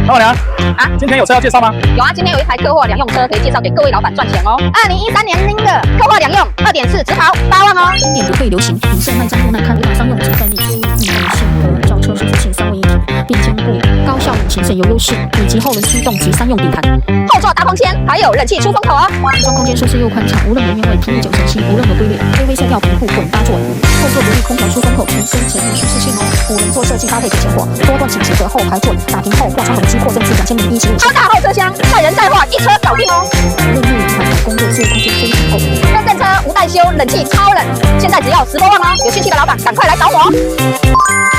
老板娘啊，今天有车要介绍吗？有啊，今天有一台客货两用车可以介绍给各位老板赚钱哦。2013年您的客货两用2.4直跑8万哦。经典不会流行，品色耐脏又耐看，无法商用及在力，运动性和轿车舒适性三位一体，并兼顾高效引擎省油优势以及后轮驱动及3用底盘。后座大空间，还有冷气出风口哦。安装空间舒适又宽敞，无任何原味，PE9成器无任何龟裂，微微线条平铺混搭座椅，后座独立空调出风口，提升前面舒适性哦。5人座设计搭配给前火，多段起直隔后排座，打平后挂窗冷气扩增至2015超大后车厢，载人载货一车搞定哦。无论入门款工作自由空间非常够。认证车无代修，冷气超冷，现在只要10多万哦。有兴趣的老板赶快来找我哦。